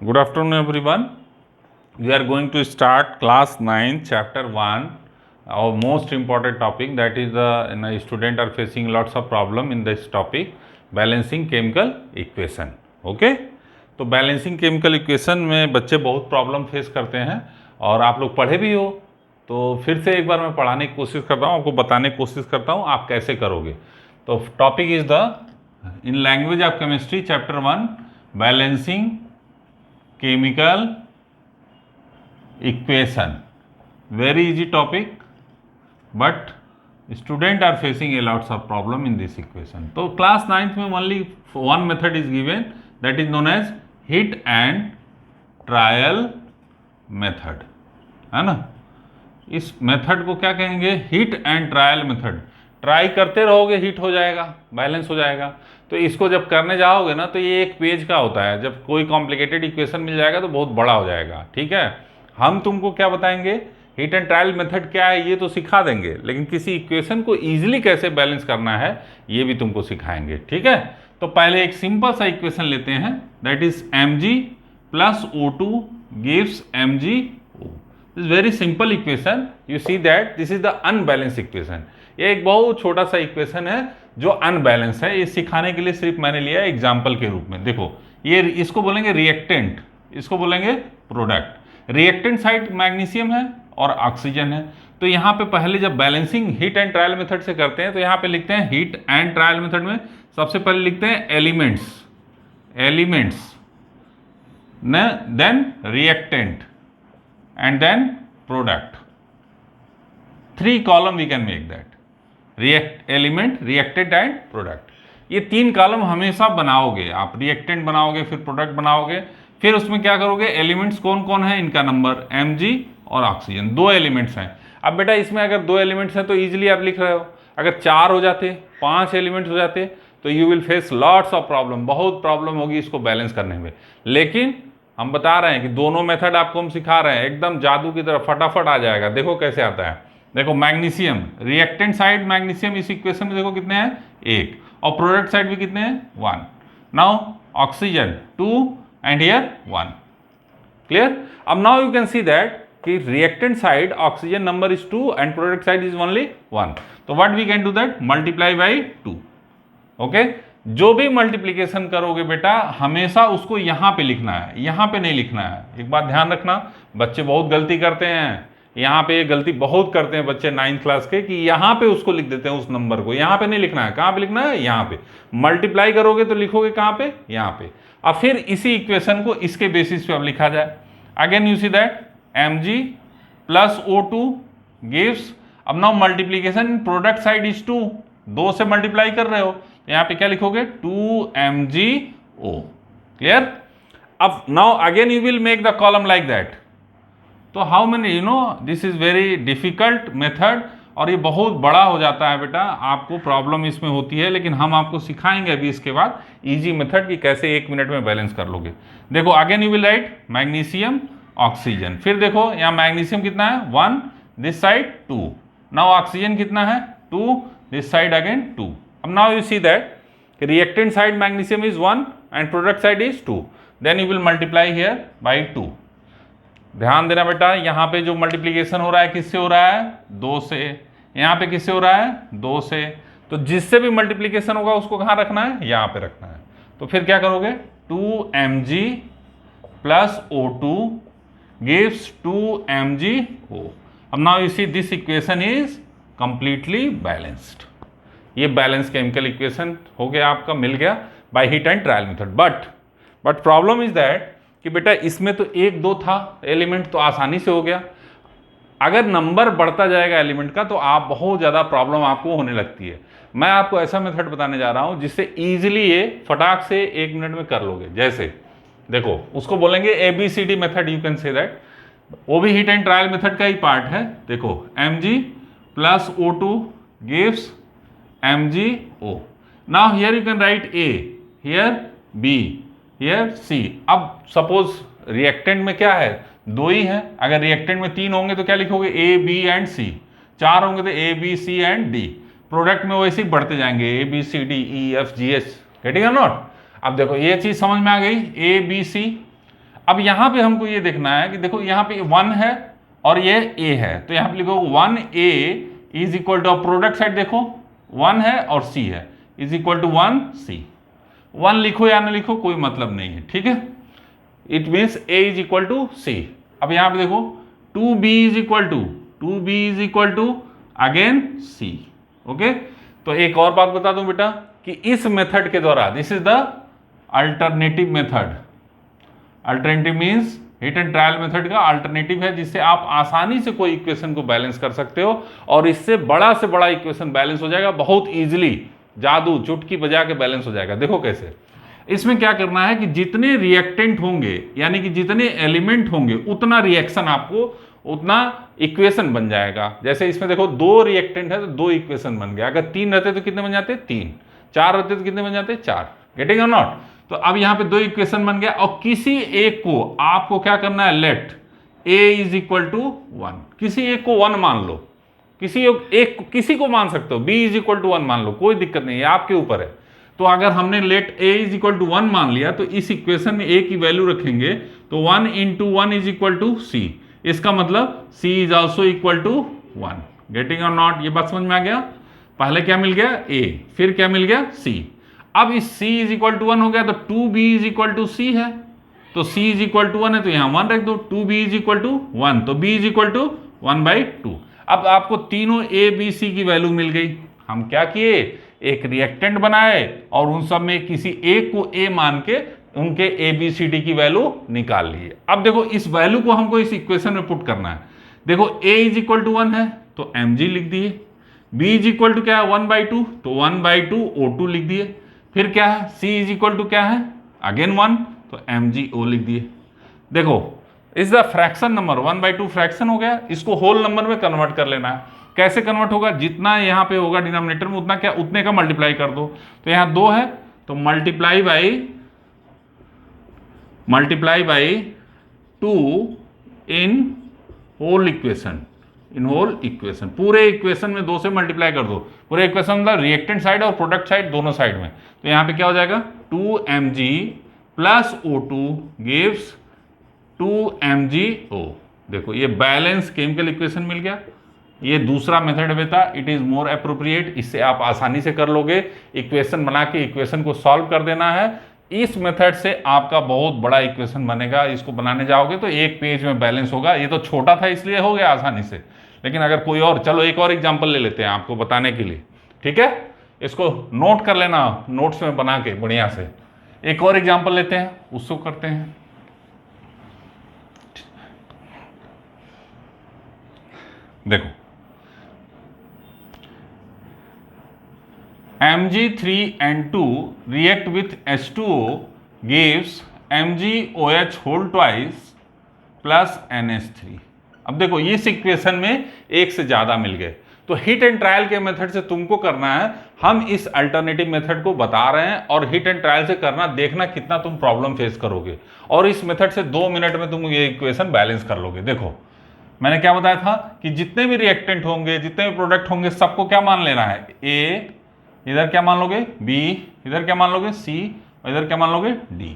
Good afternoon, everyone. We are going to start class 9, chapter 1. Our most important topic, that is the student are facing lots of problem in this topic, balancing chemical equation. Okay? तो balancing chemical equation में बच्चे बहुत problem face करते हैं और आप लोग पढ़े भी हो, तो फिर से एक बार मैं पढ़ाने की कोशिश करता हूँ, आपको बताने की कोशिश करता हूँ आप कैसे करोगे. तो topic is the in language of chemistry chapter 1 balancing chemical equation. Very easy topic, but student are facing a lots of problem in this equation. तो class 9th में only one method is given, that is known as hit and trial method, है ना. इस method को क्या कहेंगे? Hit and trial method. Try करते रहोगे, हिट हो जाएगा, बैलेंस हो जाएगा. तो इसको जब करने जाओगे ना, तो ये एक पेज का होता है. जब कोई कॉम्प्लिकेटेड इक्वेशन मिल जाएगा तो बहुत बड़ा हो जाएगा. ठीक है, हम तुमको क्या बताएंगे? हिट एंड ट्रायल मेथड क्या है ये तो सिखा देंगे, लेकिन किसी इक्वेशन को ईजिली कैसे बैलेंस करना है ये भी तुमको सिखाएंगे. ठीक है, तो पहले एक सिंपल सा इक्वेशन लेते हैं, that is Mg plus O2 gives MgO. This is very simple equation. You see that this is the unbalanced equation. ये एक बहुत छोटा सा इक्वेशन है जो अनबैलेंस है. ये सिखाने के लिए सिर्फ मैंने लिया है एग्जाम्पल के रूप में. देखो, ये इसको बोलेंगे रिएक्टेंट, इसको बोलेंगे प्रोडक्ट. रिएक्टेंट साइड मैग्नीशियम है और ऑक्सीजन है. तो यहाँ पे पहले जब balancing hit and trial method से करते हैं तो यहाँ पे लिखते हैं हिट एंड ट्रायल मेथड में सबसे पहले लिखते हैं elements then reactant and then product. 3 column we can make that. Element, reactant and product. ये 3 कॉलम हमेशा बनाओगे आप. रिएक्टेंट बनाओगे, फिर प्रोडक्ट बनाओगे, फिर उसमें क्या करोगे? एलिमेंट्स कौन कौन है, इनका नंबर, Mg और ऑक्सीजन. 2 एलिमेंट्स हैं. अब बेटा इसमें अगर 2 एलिमेंट्स हैं तो ईजिली आप लिख रहे हो. अगर 4 हो जाते, 5 एलिमेंट्स हो जाते, तो you will face lots of problem. बहुत प्रॉब्लम होगी इसको बैलेंस करने में. लेकिन हम बता रहे हैं कि दोनों मेथड आपको हम सिखा रहे हैं, एकदम जादू की तरह फटाफट आ जाएगा. देखो कैसे आता है. देखो मैग्नीशियम, रिएक्टेंट साइड मैग्नीशियम इस इक्वेशन में देखो कितने हैं, 1, और प्रोडक्ट साइड भी कितने हैं, 1. Now oxygen 2 and here 1. Clear. अब now you can see that कि reactant side oxygen number is 2 and product side is only 1. तो what we can do that, multiply by 2. Okay, जो भी मल्टीप्लिकेशन करोगे बेटा हमेशा उसको यहाँ पे लिखना है, यहाँ पे नहीं लिखना है. एक बात ध्यान रखना, बच्चे बहुत गलती करते हैं यहाँ पे. ये गलती बहुत करते हैं बच्चे 9th क्लास के कि यहाँ पे उसको लिख देते हैं, उस नंबर को. यहाँ पे नहीं लिखना है. कहाँ पे लिखना है? यहाँ पे. मल्टीप्लाई करोगे तो लिखोगे कहाँ पे? यहाँ पे. अब फिर इसी इक्वेशन को इसके बेसिस पे अब लिखा जाए. Again you see that Mg plus O2 gives. अब now multiplication product side is 2, 2 से मल्टीप्लाई कर रहे हो, यहाँ पे क्या लिखोगे? 2MgO. क्लियर. अब now again you will make the column like that. तो how many, you know this is very difficult method और ये बहुत बड़ा हो जाता है बेटा. आपको प्रॉब्लम इसमें होती है, लेकिन हम आपको सिखाएंगे अभी इसके बाद इजी मेथड कि कैसे 1 मिनट में बैलेंस कर लोगे. देखो again you will right magnesium oxygen. फिर देखो यहाँ मैग्नीशियम कितना है, 1, दिस साइड 2. नाउ ऑक्सीजन कितना है, 2, this side again 2. Now you see that reactant side magnesium is 1 and product side is 2. Then you will multiply here by 2. ध्यान देना बेटा, यहाँ पे जो मल्टीप्लिकेशन हो रहा है किससे हो रहा है? 2 से. यहाँ पे किससे हो रहा है? 2 से. तो जिससे भी मल्टीप्लिकेशन होगा उसको कहाँ रखना है? यहाँ पे रखना है. तो फिर क्या करोगे? 2Mg plus O2 gives 2MgO. अब now you see this equation is completely balanced. ये बैलेंस केमिकल इक्वेशन हो गया आपका, मिल गया by hit and trial method. But problem is that कि बेटा इसमें तो 1 2 था एलिमेंट, तो आसानी से हो गया. अगर नंबर बढ़ता जाएगा एलिमेंट का तो आप बहुत ज़्यादा प्रॉब्लम आपको होने लगती है. मैं आपको ऐसा मेथड बताने जा रहा हूँ जिससे ईजिली ये फटाक से 1 मिनट में कर लोगे. जैसे देखो उसको बोलेंगे ABCD method, you can say that. वो भी हिट एंड ट्रायल मेथड का ही पार्ट है. देखो Mg plus O2 gives MgO. Now here you can write A, here B, here C. अब सपोज रिएक्टेंट में क्या है? 2 ही है. अगर रिएक्टेंट में 3 होंगे तो क्या लिखोगे? A, B and C. 4 होंगे तो A, B, C and D. Product में वैसे ही बढ़ते जाएंगे, A, B, C, D, E, F, G, H. Getting और नॉट. अब देखो ये चीज समझ में आ गई, A, B, C. अब यहां पे हमको ये देखना है कि देखो यहां पे 1 है और ये A है, तो यहां पे लिखो 1A is equal to, product side देखो 1 है और C है, इज इक्वल टू 1C। 1 लिखो या ना लिखो कोई मतलब नहीं है, ठीक है। It means A is equal to C। अब यहां पे देखो 2B is equal to again C। Okay, तो एक और बात बता दूं बेटा कि इस मेथड के द्वारा, this is the alternative method. Alternative means hit and trial method का अल्टरनेटिव है, जिससे आप आसानी से कोई इक्वेशन को बैलेंस कर सकते हो और इससे बड़ा इक्वेशन बैलेंस हो जाएगा बहुत इजीली, जादू चुटकी बजा के बैलेंस हो जाएगा। देखो कैसे, इसमें क्या करना है कि जितने रिएक्टेंट होंगे यानी कि जितने एलिमेंट होंगे उतना रिएक्शन आपको, उतना इक्वेशन बन जाएगा। जैसे इसमें देखो 2 रिएक्टेंट है तो 2 इक्वेशन बन गया, अगर 3 रहते तो कितने बन जाते, 3, 4 रहते तो कितने बन जाते, 4। गेटिंग और नॉट? तो अब यहां पे 2 इक्वेशन बन गया और किसी एक को आपको क्या करना है, let A is equal to 1, किसी एक को 1 मान लो, किसी को मान सकते हो, B इज इक्वल टू 1 मान लो, कोई दिक्कत नहीं है, आपके ऊपर है। तो अगर हमने let A is equal to 1 मान लिया तो इस इक्वेशन में A की वैल्यू रखेंगे तो 1 into 1 is equal to C, इसका मतलब C is also equal to 1। Getting और नॉट? ये बात समझ में आ गया? पहले क्या मिल गया, A, फिर क्या मिल गया, C। अब इस C इज इक्वल टू 1 हो गया तो 2B is equal to C है, तो C इज इक्वल टू 1 है तो यहां 1 रख दो, 2B इज इक्वल टू 1 तो B इज इक्वल टू 1/2। अब आपको तीनों A B C की वैल्यू मिल गई। हम क्या किए, एक रिएक्टेंट बनाए और उन सब में किसी एक को A मान के उनके ABCD की वैल्यू निकाल लिए। अब देखो इस वैल्यू को हमको इस इक्वेशन में पुट करना है। देखो A इज इक्वल टू 1 है तो mg लिख दिए, B इज इक्वल टू क्या है 1/2 तो 1/2 O2 लिख दिए, फिर क्या है C इज इक्वल टू क्या है अगेन 1 तो mgO लिख दिए। देखो is the fraction number, 1/2 fraction हो गया, इसको होल नंबर में कन्वर्ट कर लेना है। कैसे कन्वर्ट होगा, जितना यहाँ पे होगा डिनोमिनेटर में उतना क्या, उतने का मल्टीप्लाई कर दो। तो यहाँ 2 है तो multiply by 2 in whole equation, पूरे इक्वेशन में 2 से मल्टीप्लाई कर दो। पूरे इक्वेशन मतलब रिएक्टेंट साइड और प्रोडक्ट साइड दोनों साइड में। तो यहाँ पे क्या हो जाएगा 2mg plus O2 gives 2mgO। देखो ये बैलेंस केमिकल इक्वेशन मिल गया। ये दूसरा मेथड बेटा, इट इज मोर अप्रोप्रिएट, इससे आप आसानी से कर लोगे, इक्वेशन बना के इक्वेशन को सॉल्व कर देना है। इस मेथड से आपका बहुत बड़ा इक्वेशन बनेगा, इसको बनाने जाओगे तो एक पेज में बैलेंस होगा। ये तो छोटा था इसलिए हो गया आसानी से, लेकिन अगर कोई और, चलो एक और एग्जांपल ले लेते हैं आपको बताने के लिए, ठीक है। इसको नोट कर लेना नोट्स में बना के बढ़िया से। एक और एग्जांपल लेते हैं, उसको करते हैं। देखो Mg3N2 react with H2O gives MgOH whole twice plus NH3। अब देखो इस इक्वेशन में एक से ज्यादा मिल गए, तो हिट एंड ट्रायल के मेथड से तुमको करना है। हम इस अल्टरनेटिव मेथड को बता रहे हैं और हिट एंड ट्रायल से करना, देखना कितना तुम प्रॉब्लम फेस करोगे, और इस मेथड से 2 मिनट में तुम ये इक्वेशन बैलेंस कर लोगे। देखो मैंने क्या बताया था कि जितने भी रिएक्टेंट होंगे, जितने भी प्रोडक्ट होंगे, सबको क्या मान लेना है, A, इधर क्या मान लोगे B, इधर क्या मान लोगे C, और इधर क्या मान लोगे D।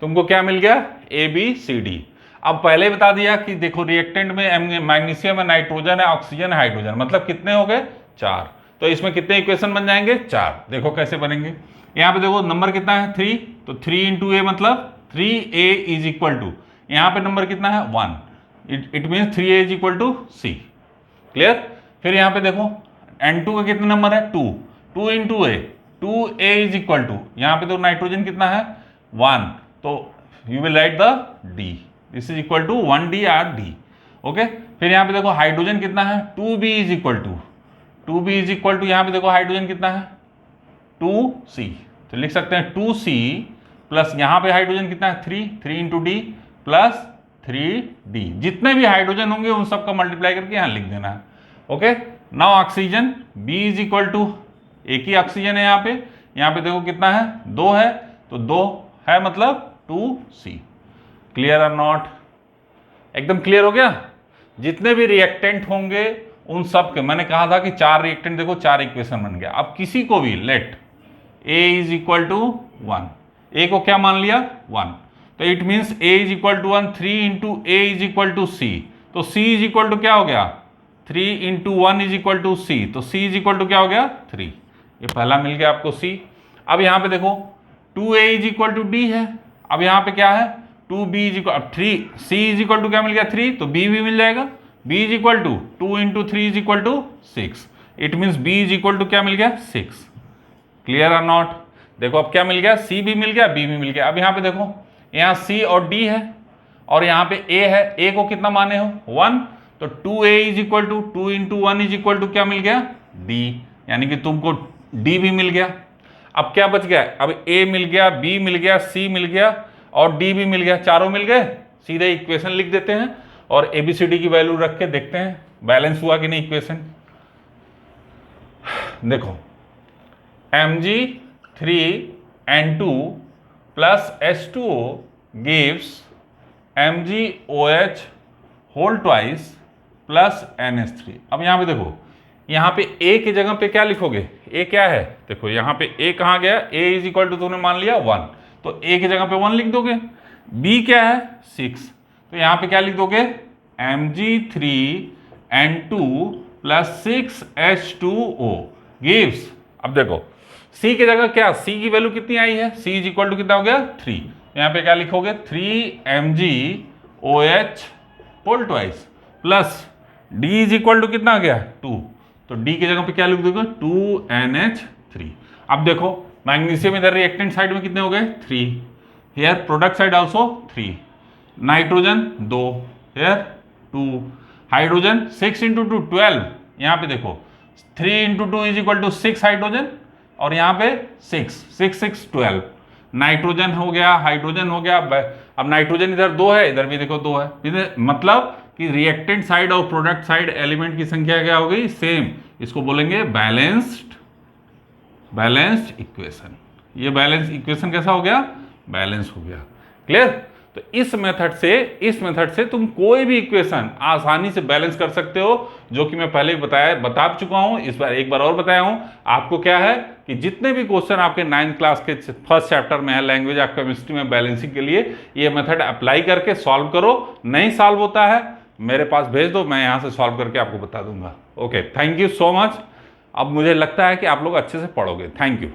तुमको क्या मिल गया ABCD। अब पहले बता दिया कि देखो रिएक्टेंट में मैग्नीशियम है, नाइट्रोजन है, ऑक्सीजन है, हाइड्रोजन, मतलब कितने हो गए 4। तो इसमें कितने इक्वेशन बन जाएंगे 4। देखो कैसे बनेंगे, यहाँ पे देखो नंबर कितना है 3, तो 3 इंटू A मतलब 3A इज इक्वल टू, यहाँ पे नंबर कितना है 1, it means 3A is equal to C। Clear? फिर यहाँ पे देखो N2 का कितना नंबर है 2, 2 into A, 2A is equal to, यहाँ पे तो नाइट्रोजन कितना है 1, तो you will write the D, this is equal to 1D or D। Okay, फिर यहाँ पे देखो हाइड्रोजन कितना है 2B is equal to, 2B is equal to, यहाँ पे देखो हाइड्रोजन कितना है 2C, तो लिख सकते हैं 2C प्लस यहाँ पे हाइड्रोजन कितना है 3 इंटू D प्लस 3D। जितने भी हाइड्रोजन होंगे उन सबका मल्टीप्लाई करके यहाँ लिख देना है। Okay, now oxygen B is equal to, एक ही ऑक्सीजन है यहाँ पे देखो कितना है 2 है, तो 2 है मतलब 2C। क्लियर और नॉट? एकदम क्लियर हो गया। जितने भी रिएक्टेंट होंगे उन सब के, मैंने कहा था कि 4 रिएक्टेंट, देखो 4 इक्वेशन बन गया। अब किसी को भी let A is equal to 1, A को क्या मान लिया 1, तो it means a is equal to 1, 3 into A is equal to C. तो c इज इक्वल टू क्या हो गया, 3 into 1 is equal to C. तो c इज इक्वल टू क्या हो गया, 3। ये पहला मिल गया आपको c। अब यहाँ पे देखो 2a is equal to d है। अब यहाँ पे क्या है, 2b इज इक्वल, अब 3 c इज इक्वल टू क्या मिल गया, 3, तो b भी मिल जाएगा। b is equal to 2 into 3 is equal to 6। It means b is equal to क्या मिल गया, 6। Clear or not? देखो अब क्या मिल गया, c भी मिल गया, b भी मिल गया। अब यहाँ पे देखो, यहाँ c और d है और यहाँ पे a है। a को कितना माने हो, 1, तो 2a is equal to 2 into 1 is equal to क्या मिल गया, d, यानी कि तुमको d भी मिल गया। अब क्या बच गया, अब a मिल गया, b मिल गया, c मिल गया और d भी मिल गया, चारों मिल गए। सीधे इक्वेशन लिख देते हैं और ABCD की वैल्यू रख के देखते हैं बैलेंस हुआ कि नहीं इक्वेशन। देखो Mg3N2 plus H2O gives MgOH whole twice plus NH3। अब यहाँ पे देखो, यहाँ पे A की जगह पे क्या लिखोगे, A क्या है, देखो यहाँ पे A कहाँ गया, A इज इक्वल टू तुमने मान लिया 1, तो A की जगह पे 1 लिख दोगे। B क्या है, 6, तो यहाँ पे क्या लिख दोगे, Mg3N2 plus 6H2O gives, अब देखो C की जगह क्या, C की वैल्यू कितनी आई है, C इज इक्वल टू कितना हो गया, 3। यहाँ पे क्या लिखोगे, 3MgOH whole twice plus D is equal to कितना आ गया, 2, तो D की जगह पे क्या लिख दोगे, 2NH3। अब देखो मैग्नीशियम इधर रिएक्टेंट साइड में कितने हो गए, 3, here product side also 3, nitrogen 2, here 2, hydrogen 6 into 2 12, यहाँ पे देखो 3 into 2 is equal to 6 hydrogen और यहाँ पे 6 6 6 12, नाइट्रोजन हो गया, हाइड्रोजन हो गया। अब नाइट्रोजन इधर 2 है, इधर भी देखो 2 है, मतलब कि रिएक्टेंट साइड और प्रोडक्ट साइड एलिमेंट की संख्या क्या हो गई, सेम। इसको बोलेंगे बैलेंस्ड इक्वेशन। ये बैलेंस इक्वेशन कैसा हो गया, बैलेंस हो गया। क्लियर? तो इस मेथड से तुम कोई भी इक्वेशन आसानी से बैलेंस कर सकते हो, जो कि मैं पहले बता चुका हूं, इस बार एक बार और बताया हूं आपको। क्या है कि जितने भी क्वेश्चन आपके 9th क्लास के फर्स्ट चैप्टर में है, लैंग्वेज ऑफ केमिस्ट्री में बैलेंसिंग के लिए, ये मेथड अप्लाई करके सॉल्व करो। नहीं सॉल्व होता है मेरे पास भेज दो, मैं यहां से सॉल्व करके आपको बता दूंगा। Okay, thank you so much. अब मुझे लगता है कि आप लोग अच्छे से पढ़ोगे। Thank you.